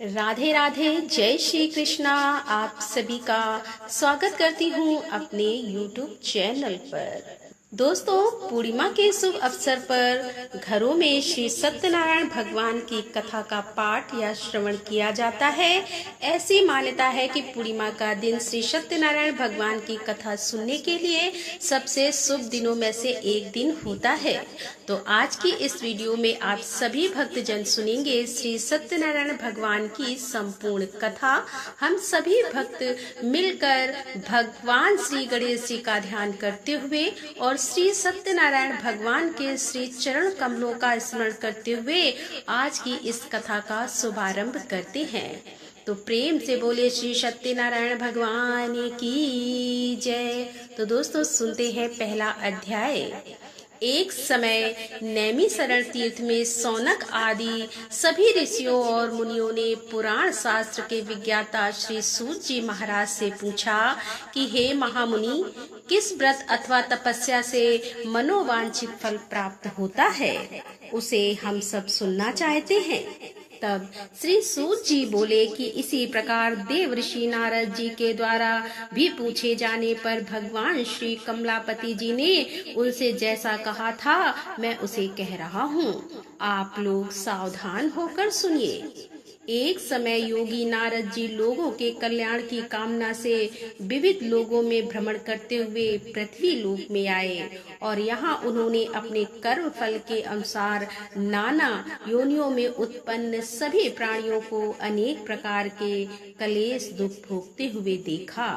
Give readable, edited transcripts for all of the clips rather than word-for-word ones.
राधे राधे, जय श्री कृष्णा। आप सभी का स्वागत करती हूँ अपने YouTube चैनल पर। दोस्तों, पूर्णिमा के शुभ अवसर पर घरों में श्री सत्यनारायण भगवान की कथा का पाठ या श्रवण किया जाता है। ऐसी मान्यता है कि पूर्णिमा का दिन श्री सत्यनारायण भगवान की कथा सुनने के लिए सबसे शुभ दिनों में से एक दिन होता है। तो आज की इस वीडियो में आप सभी भक्तजन सुनेंगे श्री सत्यनारायण भगवान की संपूर्ण कथा। हम सभी भक्त मिलकर भगवान श्री गणेश जी का ध्यान करते हुए और श्री सत्यनारायण भगवान के श्री चरण कमलों का स्मरण करते हुए आज की इस कथा का शुभारंभ करते हैं। तो प्रेम से बोले श्री सत्यनारायण भगवान की जय। तो दोस्तों, सुनते हैं पहला अध्याय। एक समय नैमिषारण्य तीर्थ में सौनक आदि सभी ऋषियों और मुनियों ने पुराण शास्त्र के विज्ञाता श्री सूत जी महाराज से पूछा कि हे महामुनि, किस व्रत अथवा तपस्या से मनोवांछित फल प्राप्त होता है, उसे हम सब सुनना चाहते हैं। तब श्री सूत जी बोले कि इसी प्रकार देव ऋषि नारद जी के द्वारा भी पूछे जाने पर भगवान श्री कमलापति जी ने उनसे जैसा कहा था मैं उसे कह रहा हूँ। आप लोग सावधान होकर सुनिए। एक समय योगी नारद जी लोगों के कल्याण की कामना से विविध लोगों में भ्रमण करते हुए पृथ्वी लोक में आए और यहाँ उन्होंने अपने कर्म फल के अनुसार नाना योनियों में उत्पन्न सभी प्राणियों को अनेक प्रकार के क्लेश दुख भोगते हुए देखा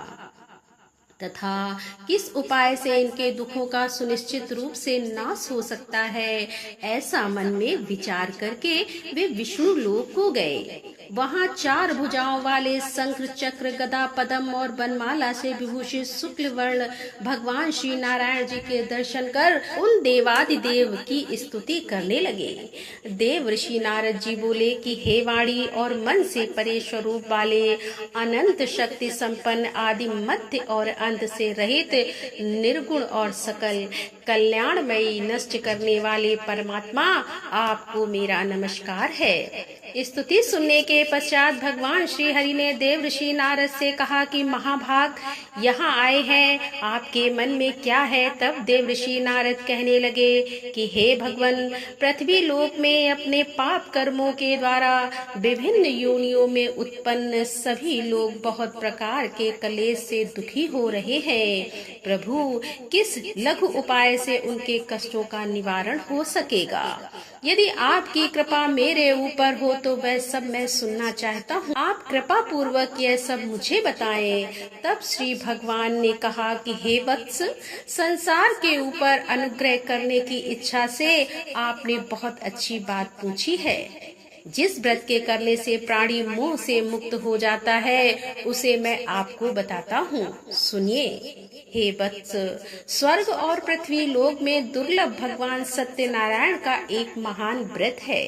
तथा किस उपाय से इनके दुखों का सुनिश्चित रूप से नाश हो सकता है, ऐसा मन में विचार करके वे विष्णु लोक को गए। वहाँ 4 भुजाओं वाले शंख चक्र गदा पद्म और बनमाला से विभूषित शुक्ल वर्ण भगवान श्री नारायण जी के दर्शन कर उन देवादिदेव की स्तुति करने लगे। देव ऋषि नारद जी बोले कि हे वाणी और मन से परे स्वरूप वाले, अनंत शक्ति संपन्न, आदि मध्य और अंत से रहित, निर्गुण और सकल कल्याणमयी नष्ट करने वाले परमात्मा, आपको मेरा नमस्कार है। स्तुति सुनने के पश्चात भगवान श्री हरि ने देव ऋषि नारद से कहा कि महाभाग, यहाँ आए हैं, आपके मन में क्या है। तब देव ऋषि नारद कहने लगे कि हे भगवान, पृथ्वी लोक में अपने पाप कर्मों के द्वारा विभिन्न योनियों में उत्पन्न सभी लोग बहुत प्रकार के क्लेश से दुखी हो रहे हैं। प्रभु, किस लघु उपाय से उनके कष्टों का निवारण हो सकेगा? यदि आपकी कृपा मेरे ऊपर हो तो वह सब मैं सुनना चाहता हूँ। आप कृपा पूर्वक यह सब मुझे बताएं। तब श्री भगवान ने कहा कि हे वत्स, संसार के ऊपर अनुग्रह करने की इच्छा से आपने बहुत अच्छी बात पूछी है। जिस व्रत के करने से प्राणी मोह से मुक्त हो जाता है, उसे मैं आपको बताता हूँ, सुनिए। हे वत्स, स्वर्ग और पृथ्वी लोक में दुर्लभ भगवान सत्यनारायण का एक महान व्रत है।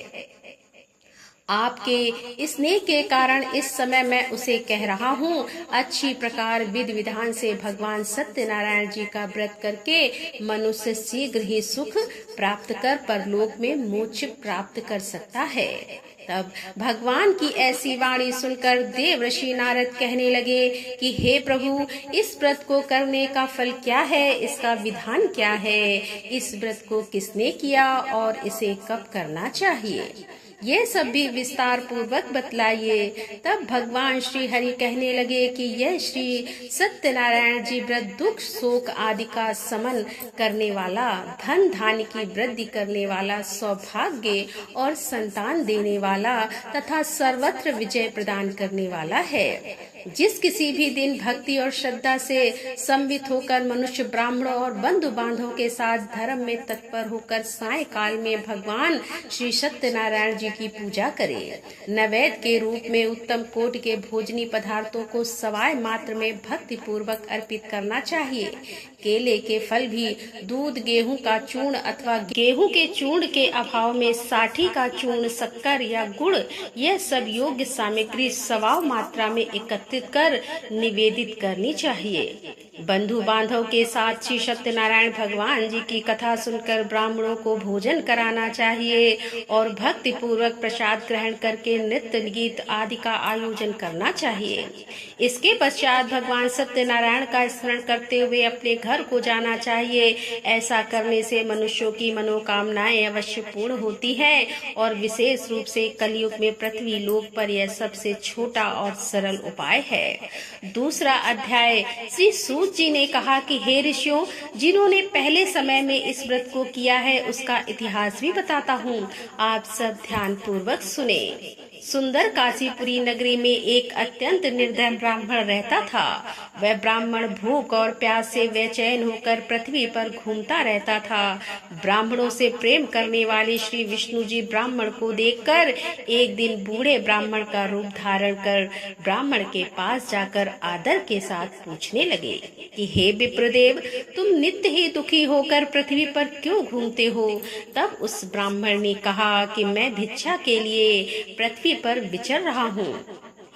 आपके स्नेह के कारण इस समय मैं उसे कह रहा हूँ। अच्छी प्रकार विधि विधान से भगवान सत्यनारायण जी का व्रत करके मनुष्य शीघ्र ही सुख प्राप्त कर परलोक में मोक्ष प्राप्त कर सकता है। तब भगवान की ऐसी वाणी सुनकर देव ऋषि नारद कहने लगे कि हे प्रभु, इस व्रत को करने का फल क्या है, इसका विधान क्या है, इस व्रत को किसने किया और इसे कब करना चाहिए, ये सब भी विस्तार पूर्वक बतलाइए। तब भगवान श्री हरि कहने लगे कि यह श्री सत्यनारायण जी व्रत दुख शोक आदि का समन करने वाला, धन धान्य की वृद्धि करने वाला, सौभाग्य और संतान देने वाला तथा सर्वत्र विजय प्रदान करने वाला है। जिस किसी भी दिन भक्ति और श्रद्धा से संवित होकर मनुष्य ब्राह्मणों और बंधु बांधवों के साथ धर्म में तत्पर होकर सायंकाल में भगवान श्री सत्यनारायण जी की पूजा करे, नैवेद्य के रूप में उत्तम कोटि के भोजनी पदार्थों को सवाय मात्र में भक्ति पूर्वक अर्पित करना चाहिए। केले के फल भी दूध, गेहूं का चूर्ण अथवा गेहूं के चूर्ण के अभाव में साठी का चूर्ण, शक्कर या गुड़, यह सब योग्य सामग्री सवाव मात्रा में एकत्रित कर निवेदित करनी चाहिए। बंधु बांधव के साथ श्री सत्यनारायण भगवान जी की कथा सुनकर ब्राह्मणों को भोजन कराना चाहिए और भक्ति पूर्वक प्रसाद ग्रहण करके नृत्य गीत आदि का आयोजन करना चाहिए। इसके पश्चात भगवान सत्यनारायण का स्मरण करते हुए अपने घर को जाना चाहिए। ऐसा करने से मनुष्यों की मनोकामनाएं अवश्य पूर्ण होती है और विशेष रूप से कलयुग में पृथ्वी लोक पर यह सबसे छोटा और सरल उपाय है। दूसरा अध्याय। श्री सूत जी ने कहा कि हे ऋषियों, जिन्होंने पहले समय में इस व्रत को किया है उसका इतिहास भी बताता हूँ, आप सब ध्यान पूर्वक सुने। सुंदर काशीपुरी नगरी में एक अत्यंत निर्धन ब्राह्मण रहता था। वह ब्राह्मण भूख और प्यास से बेचैन होकर पृथ्वी पर घूमता रहता था। ब्राह्मणों से प्रेम करने वाले श्री विष्णु जी ब्राह्मण को देखकर एक दिन बूढ़े ब्राह्मण का रूप धारण कर ब्राह्मण के पास जाकर आदर के साथ पूछने लगे कि हे विप्रदेव, तुम नित्य ही दुखी होकर पृथ्वी पर क्यों घूमते हो? तब उस ब्राह्मण ने कहा कि मैं भिक्षा के लिए पृथ्वी पर विचर रहा हूँ।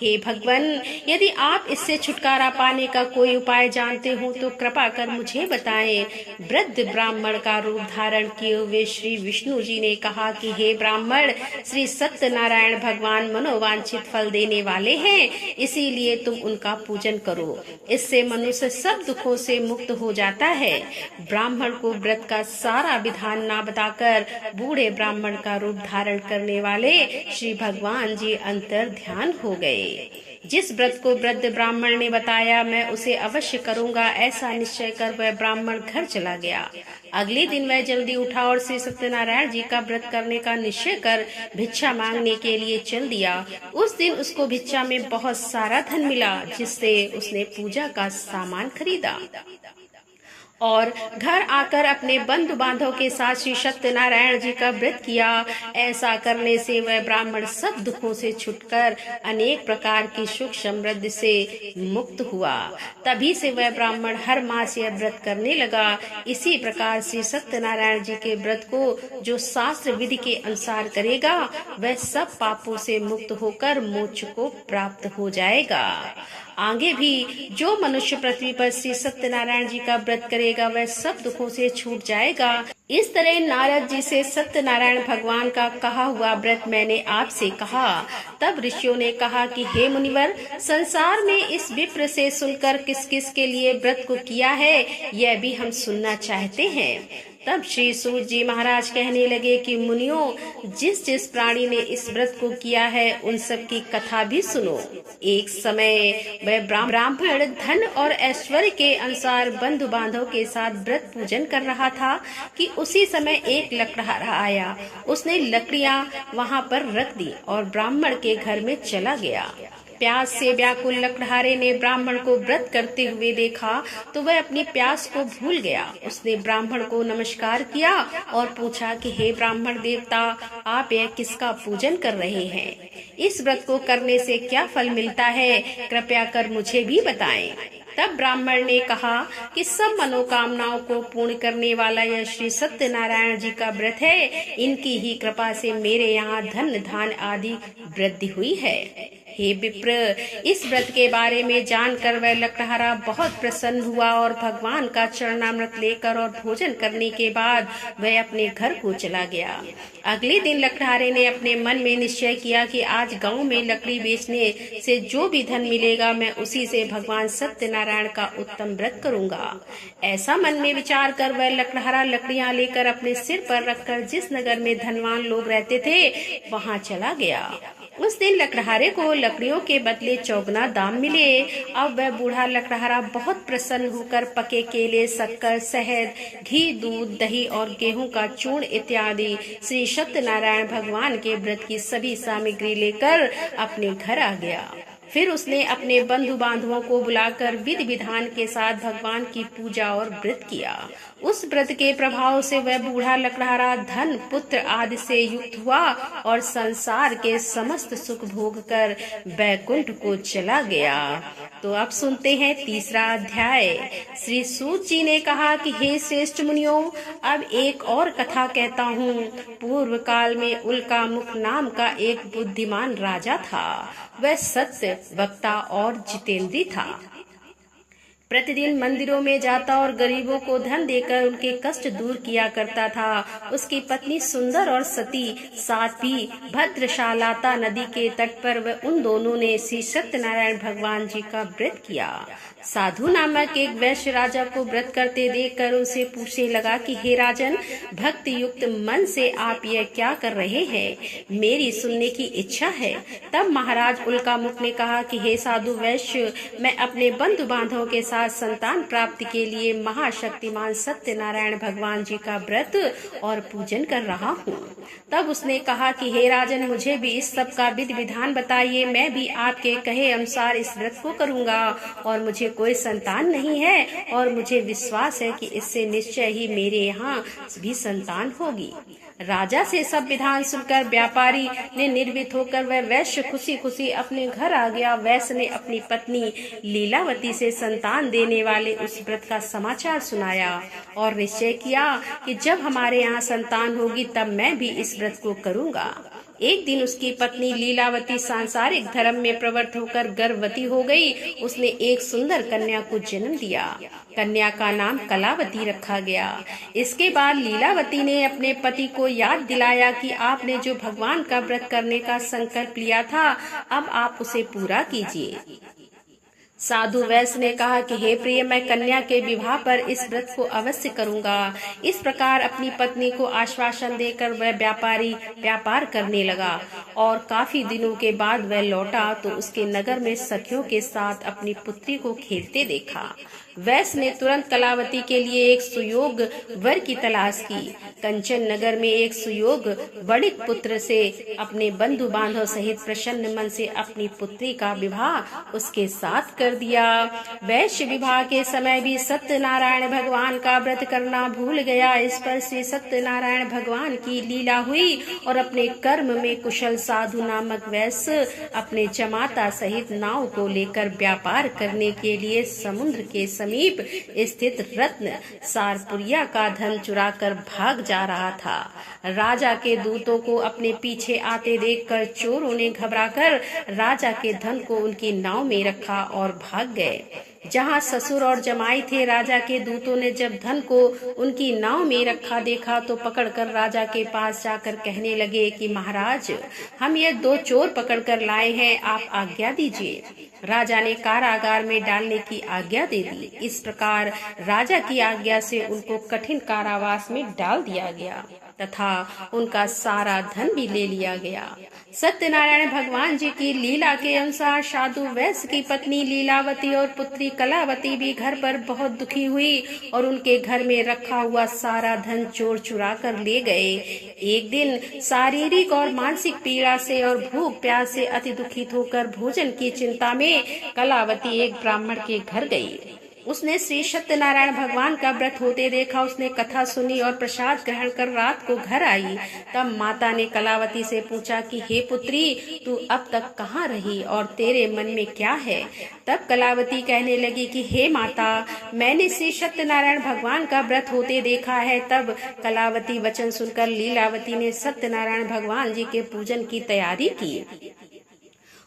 हे भगवान, यदि आप इससे छुटकारा पाने का कोई उपाय जानते हो तो कृपा कर मुझे बताएं। वृद्ध ब्राह्मण का रूप धारण किए हुए श्री विष्णु जी ने कहा कि हे ब्राह्मण, श्री सत्यनारायण भगवान मनोवांछित फल देने वाले हैं, इसीलिए तुम उनका पूजन करो। इससे मनुष्य सब दुखों से मुक्त हो जाता है। ब्राह्मण को व्रत का सारा विधान न बताकर बूढ़े ब्राह्मण का रूप धारण करने वाले श्री भगवान जी अंतर ध्यान हो गए। जिस व्रत को वृद्ध ब्राह्मण ने बताया मैं उसे अवश्य करूंगा, ऐसा निश्चय कर वह ब्राह्मण घर चला गया। अगले दिन वह जल्दी उठा और श्री सत्यनारायण जी का व्रत करने का निश्चय कर भिक्षा मांगने के लिए चल दिया। उस दिन उसको भिक्षा में बहुत सारा धन मिला, जिससे उसने पूजा का सामान खरीदा और घर आकर अपने बंधु बांधव के साथ श्री सत्यनारायण जी का व्रत किया। ऐसा करने से वह ब्राह्मण सब दुखों से छुटकर अनेक प्रकार की सुख समृद्धि से मुक्त हुआ। तभी से वह ब्राह्मण हर मास यह व्रत करने लगा। इसी प्रकार श्री सत्यनारायण जी के व्रत को जो शास्त्र विधि के अनुसार करेगा वह सब पापों से मुक्त होकर मोक्ष को प्राप्त हो जाएगा। आगे भी जो मनुष्य पृथ्वी पर श्री सत्यनारायण जी का व्रत करेगा वह सब दुखों से छूट जाएगा। इस तरह नारद जी से सत्यनारायण भगवान का कहा हुआ व्रत मैंने आपसे कहा। तब ऋषियों ने कहा कि हे मुनिवर, संसार में इस विप्र से सुनकर किस किस के लिए व्रत को किया है यह भी हम सुनना चाहते हैं। तब श्री सूत जी महाराज कहने लगे कि मुनियों, जिस जिस प्राणी ने इस व्रत को किया है उन सब की कथा भी सुनो। एक समय वह ब्राह्मण धन और ऐश्वर्य के अनुसार बंधु बांधव के साथ व्रत पूजन कर रहा था कि उसी समय एक लकड़हारा आया। उसने लकड़ियां वहां पर रख दी और ब्राह्मण के घर में चला गया। प्यास से व्याकुल लकड़हारे ने ब्राह्मण को व्रत करते हुए देखा तो वह अपनी प्यास को भूल गया। उसने ब्राह्मण को नमस्कार किया और पूछा कि हे ब्राह्मण देवता, आप यह किसका पूजन कर रहे हैं? इस व्रत को करने से क्या फल मिलता है? कृपया कर मुझे भी बताएं। तब ब्राह्मण ने कहा कि सब मनोकामनाओं को पूर्ण करने वाला यह श्री सत्यनारायण जी का व्रत है। इनकी ही कृपा से मेरे यहाँ धन धान आदि वृद्धि हुई है। हे विप्र, इस व्रत के बारे में जानकर वह लकड़हारा बहुत प्रसन्न हुआ और भगवान का चरणामृत लेकर और भोजन करने के बाद वह अपने घर को चला गया। अगले दिन लकड़हारे ने अपने मन में निश्चय किया कि आज गांव में लकड़ी बेचने से जो भी धन मिलेगा मैं उसी से भगवान सत्यनारायण का उत्तम व्रत करूंगा। ऐसा मन में विचार कर वह लकड़हारा लकड़ियां लेकर अपने सिर पर रखकर जिस नगर में धनवान लोग रहते थे वहां चला गया। उस दिन लकड़हारे को लकड़ियों के बदले चौगुना दाम मिले। अब वह बूढ़ा लकड़हारा बहुत प्रसन्न होकर पके केले, शक्कर, शहद, घी, दूध, दही और गेहूं का चूर्ण इत्यादि श्री सत्यनारायण भगवान के व्रत की सभी सामग्री लेकर अपने घर आ गया। फिर उसने अपने बंधु बांधवों को बुलाकर विधि विधान के साथ भगवान की पूजा और व्रत किया। उस व्रत के प्रभाव से वह बूढ़ा लकड़हारा धन, पुत्र आदि से युक्त हुआ और संसार के समस्त सुख भोग कर बैकुंठ को चला गया। तो अब सुनते हैं तीसरा अध्याय। श्री सूत जी ने कहा कि हे श्रेष्ठ मुनियों, अब एक और कथा कहता हूँ। पूर्व काल में उल्का मुख नाम का एक बुद्धिमान राजा था। वह सत्य वक्ता और जितेंद्री था। प्रतिदिन मंदिरों में जाता और गरीबों को धन देकर उनके कष्ट दूर किया करता था। उसकी पत्नी सुंदर और सती साध्वी भद्रशालाता नदी के तट पर उन दोनों ने श्री सत्यनारायण भगवान जी का व्रत किया। साधु नामक एक वैश्य राजा को व्रत करते देखकर उनसे पूछने लगा कि हे राजन, भक्ति युक्त मन से आप यह क्या कर रहे हैं? मेरी सुनने की इच्छा है। तब महाराज उल्कामुख ने कहा कि हे साधु वैश्य, मैं अपने बंधु बांधवों के साथ संतान प्राप्ति के लिए महाशक्तिमान सत्यनारायण भगवान जी का व्रत और पूजन कर रहा हूँ। तब उसने कहा कि हे राजन, मुझे भी इस सब का विधि विधान बताइए। मैं भी आपके कहे अनुसार इस व्रत को करूँगा और मुझे कोई संतान नहीं है और मुझे विश्वास है कि इससे निश्चय ही मेरे यहाँ भी संतान होगी। राजा से सब विधान सुनकर व्यापारी ने निर्भीत होकर वह वैश्य खुशी खुशी अपने घर आ गया। वैश्य ने अपनी पत्नी लीलावती से संतान देने वाले उस व्रत का समाचार सुनाया और निश्चय किया कि जब हमारे यहाँ संतान होगी तब मैं भी इस व्रत को करूँगा। एक दिन उसकी पत्नी लीलावती सांसारिक धर्म में प्रवृत्त होकर गर्भवती हो गई। उसने एक सुंदर कन्या को जन्म दिया। कन्या का नाम कलावती रखा गया। इसके बाद लीलावती ने अपने पति को याद दिलाया कि आपने जो भगवान का व्रत करने का संकल्प लिया था, अब आप उसे पूरा कीजिए। साधु वैश्य ने कहा कि हे प्रिय, मैं कन्या के विवाह पर इस व्रत को अवश्य करूंगा। इस प्रकार अपनी पत्नी को आश्वासन देकर वह व्यापारी व्यापार करने लगा और काफी दिनों के बाद वह लौटा तो उसके नगर में सखियों के साथ अपनी पुत्री को खेलते देखा। वैश्य ने तुरंत कलावती के लिए एक सुयोग वर की तलाश की। कंचन नगर में एक सुयोग वणिक पुत्र से अपने बंधु बांधव सहित प्रसन्न मन से अपनी पुत्री का विवाह उसके साथ कर दिया। वैश्य विवाह के समय भी सत्यनारायण भगवान का व्रत करना भूल गया। इस पर श्री सत्यनारायण भगवान की लीला हुई और अपने कर्म में कुशल साधु नामक वैश्य अपने जमाता सहित नाव को लेकर व्यापार करने के लिए समुद्र के समीप स्थित रत्न सारपुरिया का धन चुराकर भाग जा रहा था। राजा के दूतों को अपने पीछे आते देखकर चोरों ने घबराकर राजा के धन को उनकी नाव में रखा और भाग गए। जहाँ ससुर और जमाई थे, राजा के दूतों ने जब धन को उनकी नाव में रखा देखा तो पकड़कर राजा के पास जाकर कहने लगे कि महाराज, हम ये 2 चोर पकड़कर लाए हैं, आप आज्ञा दीजिए। राजा ने कारागार में डालने की आज्ञा दे दी। इस प्रकार राजा की आज्ञा से उनको कठिन कारावास में डाल दिया गया तथा उनका सारा धन भी ले लिया गया। सत्यनारायण भगवान जी की लीला के अनुसार साधु वैश्य की पत्नी लीलावती और पुत्री कलावती भी घर पर बहुत दुखी हुई और उनके घर में रखा हुआ सारा धन चोर चुरा कर ले गए। एक दिन शारीरिक और मानसिक पीड़ा से और भूख प्यास से अति दुखित होकर भोजन की चिंता में कलावती एक ब्राह्मण के घर गई। उसने श्री सत्यनारायण भगवान का व्रत होते देखा। उसने कथा सुनी और प्रसाद ग्रहण कर रात को घर आई। तब माता ने कलावती से पूछा कि हे पुत्री, तू अब तक कहाँ रही और तेरे मन में क्या है? तब कलावती कहने लगी कि हे माता, मैंने श्री सत्यनारायण भगवान का व्रत होते देखा है। तब कलावती वचन सुनकर लीलावती ने सत्यनारायण भगवान जी के पूजन की तैयारी की।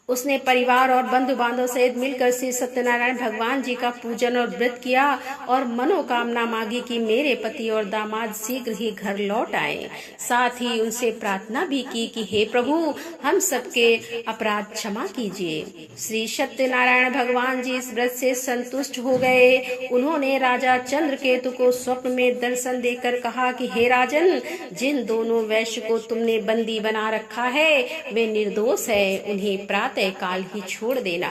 उसने परिवार और बंधु बांधव सहित मिलकर श्री सत्यनारायण भगवान जी का पूजन और व्रत किया और मनोकामना मांगी कि मेरे पति और दामाद शीघ्र ही घर लौट आए। साथ ही उनसे प्रार्थना भी की कि हे प्रभु, हम सबके अपराध क्षमा कीजिए। श्री सत्यनारायण भगवान जी इस व्रत से संतुष्ट हो गए। उन्होंने राजा चंद्रकेतु को स्वप्न में दर्शन देकर कहा कि हे राजन, जिन दोनों वैश्य को तुमने बंदी बना रखा है वे निर्दोष है, उन्हें प्रातः काल ही छोड़ देना।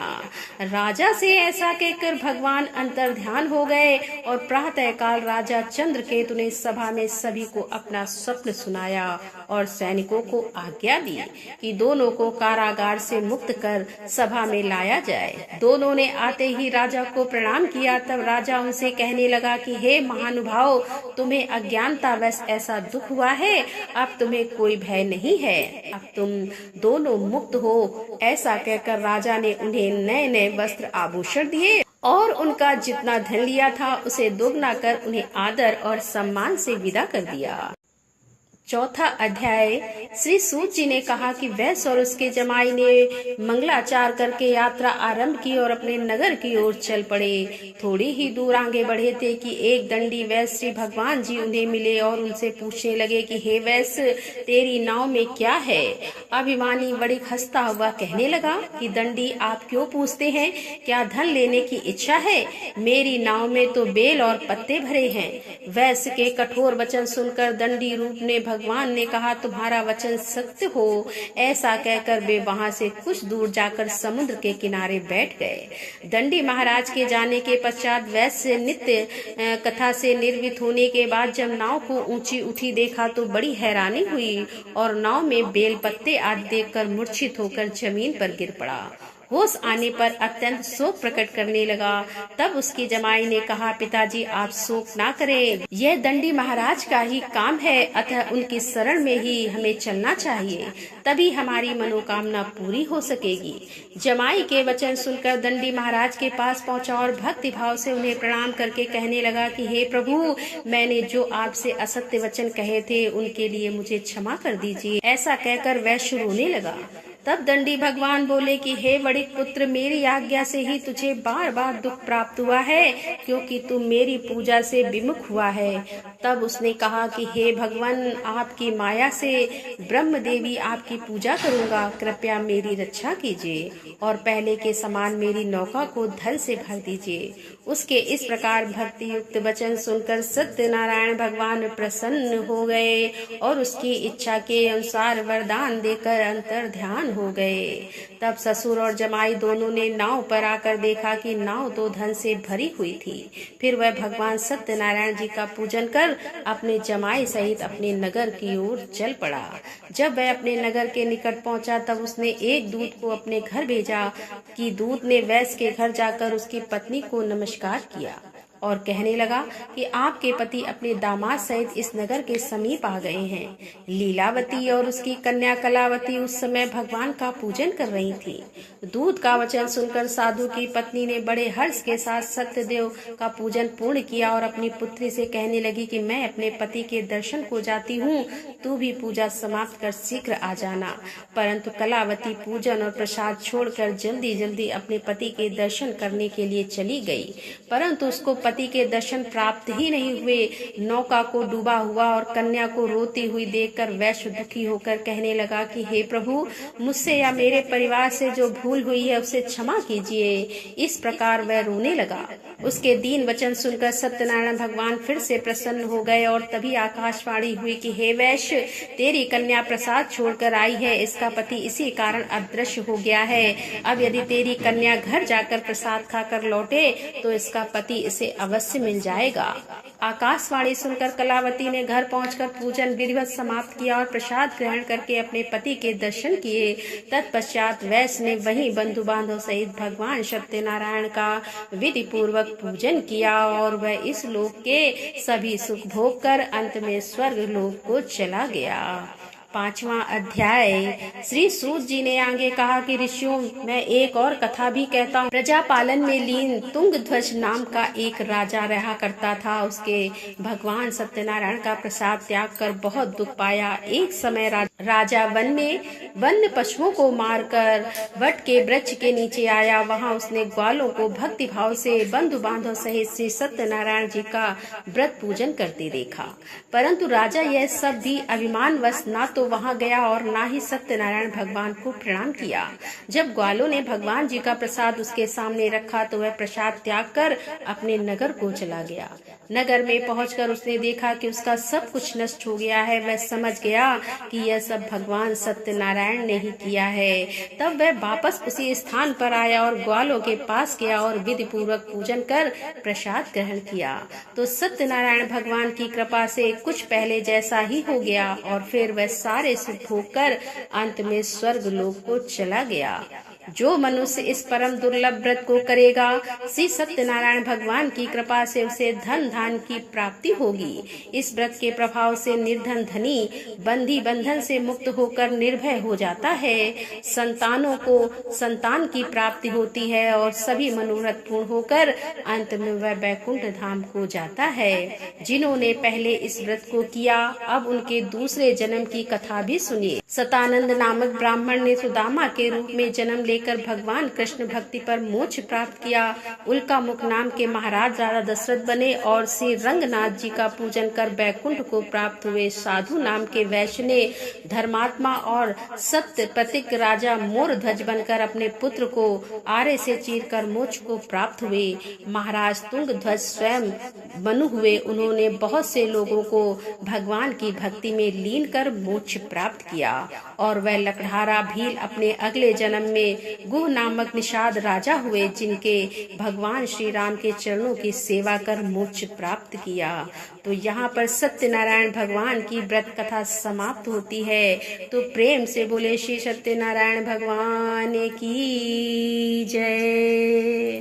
राजा से ऐसा कहकर भगवान अंतर ध्यान हो गए और प्रातः काल राजा चंद्रकेतु ने सभा में सभी को अपना स्वप्न सुनाया और सैनिकों को आज्ञा दी कि दोनों को कारागार से मुक्त कर सभा में लाया जाए। दोनों ने आते ही राजा को प्रणाम किया। तब राजा उनसे कहने लगा कि हे महानुभाव, तुम्हें अज्ञानतावश ऐसा दुख हुआ है, अब तुम्हें कोई भय नहीं है, अब तुम दोनों मुक्त हो। ऐसा कहकर राजा ने उन्हें नए नए वस्त्र आभूषण दिए और उनका जितना धन लिया था उसे दोगुना कर उन्हें आदर और सम्मान से विदा कर दिया। चौथा अध्याय। श्री सूत जी ने कहा कि वैश्य और उसके जमाई ने मंगलाचार करके यात्रा आरंभ की और अपने नगर की ओर चल पड़े। थोड़ी ही दूर आगे बढ़े थे कि एक दंडी वैश्य श्री भगवान जी उन्हें मिले और उनसे पूछने लगे कि हे वैश्य, तेरी नाव में क्या है? अभिमानी बड़ी हंसता हुआ कहने लगा कि दंडी, आप क्यों पूछते हैं? क्या धन लेने की इच्छा है? मेरी नाव में तो बेल और पत्ते भरे हैं। वैश्य के कठोर वचन सुनकर दंडी रूप ने भगवान ने कहा, तुम्हारा वचन सत्य हो। ऐसा कहकर वे वहां से कुछ दूर जाकर समुद्र के किनारे बैठ गए। दंडी महाराज के जाने के पश्चात वैश्य नित्य कथा से निर्मित होने के बाद जब नाव को ऊंची उठी देखा तो बड़ी हैरानी हुई और नाव में बेल पत्ते आदि देखकर मूर्छित होकर जमीन पर गिर पड़ा। होश आने पर अत्यंत शोक प्रकट करने लगा। तब उसकी जमाई ने कहा, पिताजी आप शोक ना करें, यह दंडी महाराज का ही काम है, अतः उनकी शरण में ही हमें चलना चाहिए, तभी हमारी मनोकामना पूरी हो सकेगी। जमाई के वचन सुनकर दंडी महाराज के पास पहुंचा और भक्ति भाव से उन्हें प्रणाम करके कहने लगा कि हे प्रभु, मैंने जो आपसे असत्य वचन कहे थे उनके लिए मुझे क्षमा कर दीजिए। ऐसा कहकर वैश्य रोने लगा। तब दंडी भगवान बोले कि हे बड़े पुत्र, मेरी आज्ञा से ही तुझे बार बार दुख प्राप्त हुआ है, क्योंकि तू मेरी पूजा से विमुख हुआ है। तब उसने कहा कि हे भगवान, आपकी माया से ब्रह्म देवी आपकी पूजा करूंगा, कृपया मेरी रक्षा कीजिए और पहले के समान मेरी नौका को धन से भर दीजिए। उसके इस प्रकार भक्ति युक्त वचन सुनकर सत्यनारायण भगवान प्रसन्न हो गए और उसकी इच्छा के अनुसार वरदान देकर अंतर ध्यान हो गए। तब ससुर और जमाई दोनों ने नाव पर आकर देखा कि नाव तो धन से भरी हुई थी। फिर वह भगवान सत्यनारायण जी का पूजन कर अपने जमाई सहित अपने नगर की ओर चल पड़ा। जब वह अपने नगर के निकट पहुंचा तब उसने एक दूत को अपने घर भेजा कि दूत ने वैश्य के घर जाकर उसकी पत्नी को नमस्कार किया और कहने लगा कि आपके पति अपने दामाद सहित इस नगर के समीप आ गए हैं। लीलावती और उसकी कन्या कलावती उस समय भगवान का पूजन कर रही थी। दूत का वचन सुनकर साधु की पत्नी ने बड़े हर्ष के साथ सत्यदेव का पूजन पूर्ण किया और अपनी पुत्री से कहने लगी कि मैं अपने पति के दर्शन को जाती हूँ, तू भी पूजा समाप्त कर शीघ्र आ जाना। परंतु कलावती पूजन और प्रसाद छोड़कर जल्दी जल्दी अपने पति के दर्शन करने के लिए चली गई, परंतु उसको पति के दर्शन प्राप्त ही नहीं हुए। नौका को डूबा हुआ और कन्या को रोती हुई देखकर वैश्य दुखी होकर कहने लगा कि हे प्रभु, मुझसे या मेरे परिवार से जो भूल हुई है उसे क्षमा कीजिए। इस प्रकार वह रोने लगा। उसके दीन वचन सुनकर सत्यनारायण भगवान फिर से प्रसन्न हो गए और तभी आकाशवाणी हुई कि हे वैश्य, तेरी कन्या प्रसाद छोड़कर आई है, इसका पति इसी कारण अदृश्य हो गया है। अब यदि तेरी कन्या घर जाकर प्रसाद खाकर लौटे तो इसका पति इसे अवश्य मिल जाएगा। आकाशवाणी सुनकर कलावती ने घर पहुंचकर पूजन विधिवत समाप्त किया और प्रसाद ग्रहण करके अपने पति के दर्शन किए। तत्पश्चात वैश्य ने वहीं बंधु बांधव सहित भगवान सत्यनारायण का विधि पूर्वक पूजन किया और वह इस लोक के सभी सुख भोग कर अंत में स्वर्ग लोक को चला गया। 5वां अध्याय। श्री सूत जी ने आगे कहा कि ऋषियों, मैं एक और कथा भी कहता हूँ। प्रजापालन में लीन तुंगध्वज नाम का एक राजा रहा करता था। उसके भगवान सत्यनारायण का प्रसाद त्याग कर बहुत दुख पाया। एक समय राजा वन में वन्य पशुओं को मारकर वट के वृक्ष के नीचे आया। वहाँ उसने ग्वालों को भक्ति भाव से बंधु बांधव सहित श्री सत्यनारायण जी का व्रत पूजन करते देखा, परंतु राजा यह सब भी अभिमानवश ना तो वहां गया और ना ही सत्यनारायण भगवान को प्रणाम किया। जब ग्वालों ने भगवान जी का प्रसाद उसके सामने रखा तो वह प्रसाद त्याग कर अपने नगर को चला गया। नगर में पहुंचकर उसने देखा कि उसका सब कुछ नष्ट हो गया है। वह समझ गया कि यह सब भगवान सत्यनारायण ने ही किया है। तब वह वापस उसी स्थान पर आया और ग्वालों के पास गया और विधि पूर्वक पूजन कर प्रसाद ग्रहण किया। तो सत्यनारायण भगवान की कृपा से कुछ पहले जैसा ही हो गया और फिर वह सारे सुख भोग कर अंत में स्वर्ग लोक को चला गया। जो मनुष्य इस परम दुर्लभ व्रत को करेगा, श्री सत्यनारायण भगवान की कृपा से उसे धन धान की प्राप्ति होगी। इस व्रत के प्रभाव से निर्धन धनी बंधी बंधन से मुक्त होकर निर्भय हो जाता है। संतानों को संतान की प्राप्ति होती है और सभी मनोरथ पूर्ण होकर अंत में वह वैकुंठ धाम को जाता है। जिन्होंने पहले इस व्रत को किया, अब उनके दूसरे जन्म की कथा भी सुनिए। सतानंद नामक ब्राह्मण ने सुदामा के रूप में जन्म लेकर भगवान कृष्ण भक्ति पर मोक्ष प्राप्त किया। उल्का मुख नाम के महाराज राजा दशरथ बने और श्री रंगनाथ जी का पूजन कर वैकुंठ को प्राप्त हुए। साधु नाम के वैश्य ने धर्मात्मा और सत्य प्रतीक राजा मोर ध्वज बनकर अपने पुत्र को आरे से चीरकर मोक्ष को प्राप्त हुए। महाराज तुंग ध्वज स्वयं मनु हुए। उन्होंने बहुत से लोगों को भगवान की भक्ति में लीन कर मोक्ष प्राप्त किया। और वह लकड़हारा भील अपने अगले जन्म में गुह नामक निषाद राजा हुए, जिनके भगवान श्री राम के चरणों की सेवा कर मोक्ष प्राप्त किया। तो यहाँ पर सत्यनारायण भगवान की व्रत कथा समाप्त होती है। तो प्रेम से बोले श्री सत्यनारायण भगवान की जय।